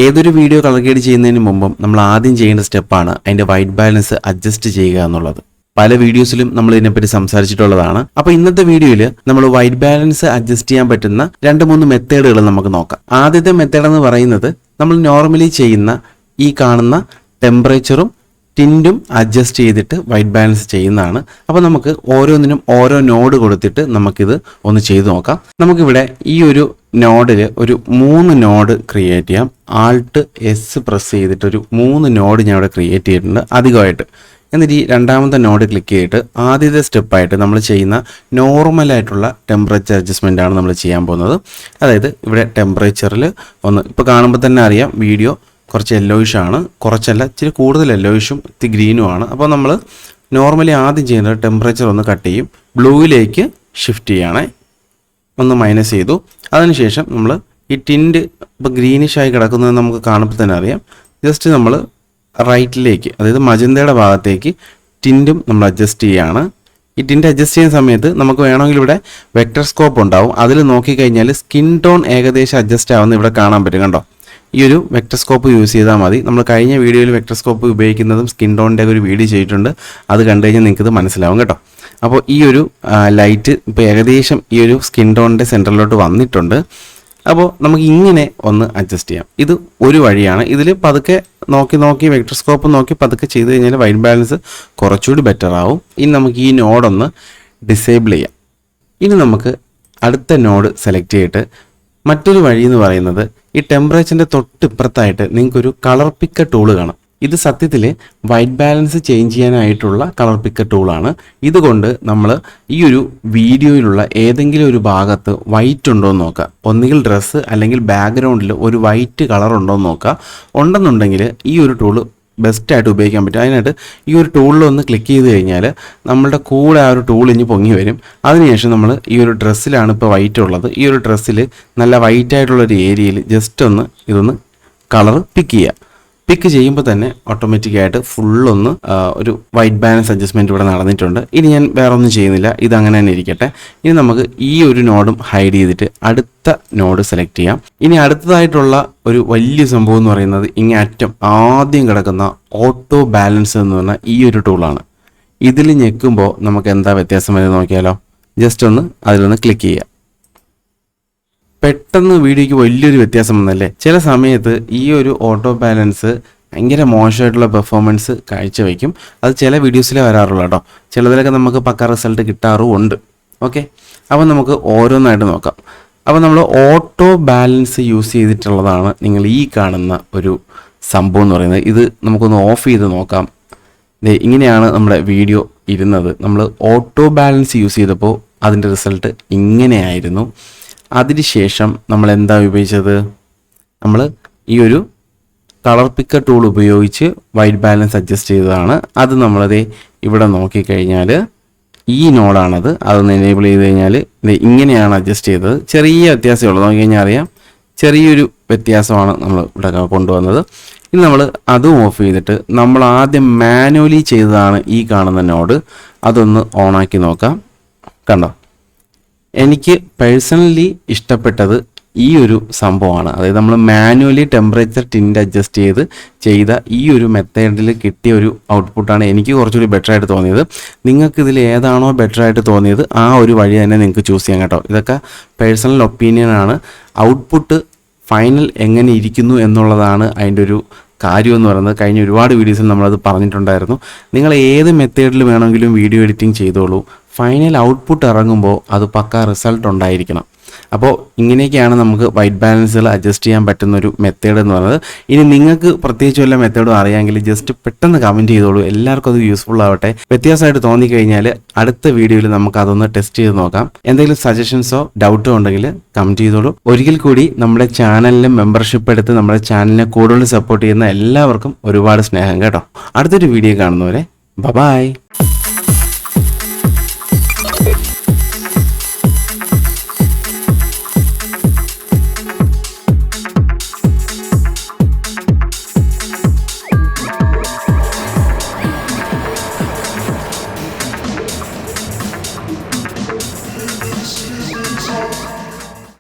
ഏതൊരു video colour grade ചെയ്യുന്നതിന് മുമ്പും നമ്മൾ ആദ്യം ചെയ്യേണ്ട സ്റ്റെപ്പാണ് അതിന്റെ വൈറ്റ് ബാലൻസ് അഡ്ജസ്റ്റ് ചെയ്യുക എന്നുള്ളത്. പല വീഡിയോസിലും നമ്മൾ ഇതിനെപ്പറ്റി സംസാരിച്ചിട്ടുള്ളതാണ്. അപ്പോൾ ഇന്നത്തെ വീഡിയോയിൽ നമ്മൾ വൈറ്റ് ബാലൻസ് അഡ്ജസ്റ്റ് ചെയ്യാൻ പറ്റുന്ന 2-3 മെത്തേഡുകൾ നമുക്ക് നോക്കാം. ആദ്യത്തെ മെത്തേഡ് എന്ന് പറയുന്നത് നമ്മൾ നോർമലി ചെയ്യുന്ന ഈ കാണുന്ന ടെമ്പറേച്ചറും ടിൻറ്റും അഡ്ജസ്റ്റ് ചെയ്തിട്ട് വൈറ്റ് ബാലൻസ് ചെയ്യുന്നതാണ്. അപ്പോൾ നമുക്ക് ഓരോന്നിനും ഓരോ നോഡ് കൊടുത്തിട്ട് നമുക്കിത് ഒന്ന് ചെയ്തു നോക്കാം. നമുക്കിവിടെ ഈ ഒരു നോഡിൽ ഒരു 3 നോഡ് ക്രിയേറ്റ് ചെയ്യാം. ആൾട്ട് എസ് പ്രസ് ചെയ്തിട്ട് ഒരു 3 നോഡ് ഞാൻ ഇവിടെ ക്രിയേറ്റ് ചെയ്തിട്ടുണ്ട് അധികമായിട്ട്. എന്നിട്ട് ഈ രണ്ടാമത്തെ നോഡ് ക്ലിക്ക് ചെയ്തിട്ട് ആദ്യത്തെ സ്റ്റെപ്പായിട്ട് നമ്മൾ ചെയ്യുന്ന നോർമലായിട്ടുള്ള ടെമ്പറേച്ചർ അഡ്ജസ്റ്റ്മെൻ്റ് ആണ് നമ്മൾ ചെയ്യാൻ പോകുന്നത്. അതായത് ഇവിടെ ടെമ്പറേച്ചറിൽ ഒന്ന് ഇപ്പോൾ കാണുമ്പോൾ തന്നെ അറിയാം വീഡിയോ കുറച്ച് യെല്ലോയിഷ് ആണ്, കുറച്ചല്ല ഇച്ചിരി കൂടുതൽ യെല്ലോയിഷും ഇത്തിരി ഗ്രീനും ആണ്. അപ്പോൾ നമ്മൾ നോർമലി ആദ്യം ചെയ്യുന്നത് ടെമ്പറേച്ചർ ഒന്ന് കട്ട് ചെയ്യും, ബ്ലൂവിലേക്ക് ഷിഫ്റ്റ് ചെയ്യണേ, ഒന്ന് മൈനസ് ചെയ്തു. അതിനുശേഷം നമ്മൾ ഈ ടിൻറ്റ് ഇപ്പോൾ ഗ്രീനിഷായി കിടക്കുന്നത് നമുക്ക് കാണുമ്പോൾ തന്നെ അറിയാം. ജസ്റ്റ് നമ്മൾ റൈറ്റിലേക്ക്, അതായത് മജന്തയുടെ ഭാഗത്തേക്ക് ടിൻറ്റും നമ്മൾ അഡ്ജസ്റ്റ് ചെയ്യുകയാണ്. ഈ ടിൻറ്റ് അഡ്ജസ്റ്റ് ചെയ്യുന്ന സമയത്ത് നമുക്ക് വേണമെങ്കിൽ ഇവിടെ വെക്ടർ സ്കോപ്പ് ഉണ്ടാവും. അതിൽ നോക്കിക്കഴിഞ്ഞാൽ സ്കിൻ ടോൺ ഏകദേശം അഡ്ജസ്റ്റ് ആവുന്ന ഇവിടെ കാണാൻ പറ്റും. കണ്ടോ, ഈ ഒരു വെക്ടർ സ്കോപ്പ് യൂസ് ചെയ്താൽ മതി. നമ്മൾ കഴിഞ്ഞ വീഡിയോയിൽ വെക്ടർ സ്കോപ്പ് ഉപയോഗിക്കുന്നതും സ്കിൻ ടോണിൻ്റെ ഒരു വീഡിയോ ചെയ്തിട്ടുണ്ട്, അത് കണ്ടു കഴിഞ്ഞാൽ നിങ്ങൾക്ക് ഇത് മനസ്സിലാവും കേട്ടോ. അപ്പോൾ ഈ ഒരു ലൈറ്റ് ഇപ്പോൾ ഏകദേശം ഈ ഒരു സ്കിൻ ടോണിൻ്റെ സെൻറ്ററിലോട്ട് വന്നിട്ടുണ്ട്. അപ്പോൾ നമുക്ക് ഇങ്ങനെ ഒന്ന് അഡ്ജസ്റ്റ് ചെയ്യാം. ഇത് ഒരു വഴിയാണ്. ഇതിൽ പതുക്കെ നോക്കി വെക്ടർ സ്കോപ്പ് നോക്കി പതുക്കെ ചെയ്ത് കഴിഞ്ഞാൽ വൈറ്റ് ബാലൻസ് കുറച്ചുകൂടി ബെറ്റർ ആവും. ഇനി നമുക്ക് ഈ നോഡൊന്ന് ഡിസേബിൾ ചെയ്യാം. ഇനി നമുക്ക് അടുത്ത നോഡ് സെലക്ട് ചെയ്തിട്ട് മറ്റൊരു വഴി എന്ന് പറയുന്നത് ഈ ടെമ്പറേച്ചറിൻ്റെ തൊട്ടിപ്പുറത്തായിട്ട് നിങ്ങൾക്കൊരു കളർ പിക്കർ ടൂള് കാണാം. ഇത് സത്യത്തിൽ വൈറ്റ് ബാലൻസ് ചേഞ്ച് ചെയ്യാനായിട്ടുള്ള കളർ പിക്കർ ടൂളാണ്. ഇതുകൊണ്ട് നമ്മൾ ഈ ഒരു വീഡിയോയിലുള്ള ഏതെങ്കിലും ഒരു ഭാഗത്ത് വൈറ്റ് ഉണ്ടോ എന്ന് നോക്കുക. ഒന്നുകിൽ ഡ്രസ്സ് അല്ലെങ്കിൽ ബാക്ക്ഗ്രൗണ്ടിൽ ഒരു വൈറ്റ് കളർ ഉണ്ടോ എന്ന് നോക്കുക. ഉണ്ടെന്നുണ്ടെങ്കിൽ ഈ ഒരു ടൂള് ബെസ്റ്റായിട്ട് ഉപയോഗിക്കാൻ പറ്റും. അതിനായിട്ട് ഈ ഒരു ടൂളിലൊന്ന് ക്ലിക്ക് ചെയ്ത് കഴിഞ്ഞാൽ നമ്മളുടെ കൂടെ ആ ഒരു ടൂൾ ഇനി പൊങ്ങി വരും. അതിനുശേഷം നമ്മൾ ഈ ഒരു ഡ്രസ്സിലാണ് ഇപ്പോൾ വൈറ്റ് ഉള്ളത്. ഈ ഒരു ഡ്രസ്സിൽ നല്ല വൈറ്റ് ആയിട്ടുള്ളൊരു ഏരിയയിൽ ജസ്റ്റ് ഒന്ന് ഇതൊന്ന് കളർ പിക്ക് ചെയ്യുക. പിക്ക് ചെയ്യുമ്പോൾ തന്നെ ഓട്ടോമാറ്റിക്കായിട്ട് ഫുള്ളൊന്ന് ഒരു വൈറ്റ് ബാലൻസ് അഡ്ജസ്റ്റ്മെൻറ്റ് ഇവിടെ നടന്നിട്ടുണ്ട്. ഇനി ഞാൻ വേറെ ഒന്നും ചെയ്യുന്നില്ല, ഇതങ്ങനെ തന്നെ ഇരിക്കട്ടെ. ഇനി നമുക്ക് ഈ ഒരു നോഡും ഹൈഡ് ചെയ്തിട്ട് അടുത്ത നോഡ് സെലക്ട് ചെയ്യാം. ഇനി അടുത്തതായിട്ടുള്ള ഒരു വലിയ സംഭവം എന്ന് പറയുന്നത് ഇങ്ങനെ അറ്റം ആദ്യം കിടക്കുന്ന ഓട്ടോ ബാലൻസ് എന്ന് പറഞ്ഞാൽ ഈ ഒരു ടൂളാണ്. ഇതിൽ ഞെക്കുമ്പോൾ നമുക്ക് എന്താ വ്യത്യാസം വരുന്നത് നോക്കിയാലോ. ജസ്റ്റ് ഒന്ന് അതിലൊന്ന് ക്ലിക്ക് ചെയ്യുക. പെട്ടെന്ന് വീഡിയോയ്ക്ക് വലിയൊരു വ്യത്യാസം വന്നല്ലേ. ചില സമയത്ത് ഈ ഒരു ഓട്ടോ ബാലൻസ് ഭയങ്കര മോശമായിട്ടുള്ള പെർഫോമൻസ് കാഴ്ചവെക്കും. അത് ചില വീഡിയോസിലേ വരാറുള്ളൂ കേട്ടോ. ചിലതിലൊക്കെ നമുക്ക് പക്ക റിസൾട്ട് കിട്ടാറുമുണ്ട്. ഓക്കെ, അപ്പോൾ നമുക്ക് ഓരോന്നായിട്ട് നോക്കാം. അപ്പോൾ നമ്മൾ ഓട്ടോ ബാലൻസ് യൂസ് ചെയ്തിട്ടുള്ളതാണ് നിങ്ങൾ ഈ കാണുന്ന ഒരു സംഭവം എന്ന് പറയുന്നത്. ഇത് നമുക്കൊന്ന് ഓഫ് ചെയ്ത് നോക്കാം. ഇങ്ങനെയാണ് നമ്മുടെ വീഡിയോ ഇരുന്നത്. നമ്മൾ ഓട്ടോ ബാലൻസ് യൂസ് ചെയ്തപ്പോൾ അതിൻ്റെ റിസൾട്ട് ഇങ്ങനെയായിരുന്നു. അതിനുശേഷം നമ്മൾ എന്താ ഉപയോഗിച്ചത്, നമ്മൾ ഈ ഒരു കളർ പിക്കർ ടൂൾ ഉപയോഗിച്ച് വൈറ്റ് ബാലൻസ് അഡ്ജസ്റ്റ് ചെയ്തതാണ്. അത് നമ്മളത് ഇവിടെ നോക്കിക്കഴിഞ്ഞാൽ ഈ നോഡാണത്. അതൊന്ന് എനേബിൾ ചെയ്ത് കഴിഞ്ഞാൽ ഇങ്ങനെയാണ് അഡ്ജസ്റ്റ് ചെയ്തത്. ചെറിയ വ്യത്യാസമേ ഉള്ളൂ, നോക്കിക്കഴിഞ്ഞാൽ അറിയാം. ചെറിയൊരു വ്യത്യാസമാണ് നമ്മൾ ഇവിടെ കൊണ്ടുവന്നത്. ഇനി നമ്മൾ അതും ഓഫ് ചെയ്തിട്ട് നമ്മൾ ആദ്യം മാനുവലി ചെയ്തതാണ് ഈ കാണുന്ന നോഡ്. അതൊന്ന് ഓണാക്കി നോക്കാം. കണ്ടോ, എനിക്ക് പേഴ്സണലി ഇഷ്ടപ്പെട്ടത് ഈ ഒരു സംഭവമാണ്. അതായത് നമ്മൾ മാനുവലി ടെമ്പറേച്ചർ ടിൻറ്റ് അഡ്ജസ്റ്റ് ചെയ്ത ഈ ഒരു മെത്തേഡിൽ കിട്ടിയ ഒരു ഔട്ട്പുട്ടാണ് എനിക്ക് കുറച്ചുകൂടി ബെറ്റർ ആയിട്ട് തോന്നിയത്. നിങ്ങൾക്ക് ഇതിൽ ഏതാണോ ബെറ്റർ ആയിട്ട് തോന്നിയത് ആ ഒരു വഴി തന്നെ നിങ്ങൾക്ക് ചൂസ് ചെയ്യാം കേട്ടോ. ഇതൊക്കെ പേഴ്സണൽ ഒപ്പീനിയനാണ്. ഔട്ട്പുട്ട് ഫൈനൽ എങ്ങനെ ഇരിക്കുന്നു എന്നുള്ളതാണ് അതിൻ്റെ ഒരു കാര്യം എന്ന് പറയുന്നത്. കഴിഞ്ഞ ഒരുപാട് വീഡിയോസിൽ നമ്മളത് പറഞ്ഞിട്ടുണ്ടായിരുന്നു. നിങ്ങൾ ഏത് മെത്തേഡിൽ വേണമെങ്കിലും വീഡിയോ എഡിറ്റിംഗ് ചെയ്തോളൂ, ഫൈനൽ ഔട്ട്പുട്ട് ഇറങ്ങുമ്പോൾ അത് പക്ക റിസൾട്ട് ഉണ്ടായിരിക്കണം. അപ്പോൾ ഇങ്ങനെയൊക്കെയാണ് നമുക്ക് വൈറ്റ് ബാലൻസുകൾ അഡ്ജസ്റ്റ് ചെയ്യാൻ പറ്റുന്ന ഒരു മെത്തേഡ് എന്ന് പറയുന്നത്. ഇനി നിങ്ങൾക്ക് പ്രത്യേകിച്ച് വല്ല മെത്തേഡും അറിയാമെങ്കിൽ ജസ്റ്റ് പെട്ടെന്ന് കമൻറ്റ് ചെയ്തോളൂ. എല്ലാവർക്കും അത് യൂസ്ഫുൾ ആവട്ടെ. വ്യത്യാസമായിട്ട് തോന്നിക്കഴിഞ്ഞാൽ അടുത്ത വീഡിയോയിൽ നമുക്ക് അതൊന്ന് ടെസ്റ്റ് ചെയ്ത് നോക്കാം. എന്തെങ്കിലും സജഷൻസോ ഡൗട്ടോ ഉണ്ടെങ്കിൽ കമൻറ്റ് ചെയ്തോളൂ. ഒരിക്കൽ കൂടി നമ്മുടെ ചാനലിന് മെമ്പർഷിപ്പ് എടുത്ത് നമ്മുടെ ചാനലിനെ കൂടുതൽ സപ്പോർട്ട് ചെയ്യുന്ന എല്ലാവർക്കും ഒരുപാട് സ്നേഹം കേട്ടോ. അടുത്തൊരു വീഡിയോ കാണുന്നവരെ ബൈ.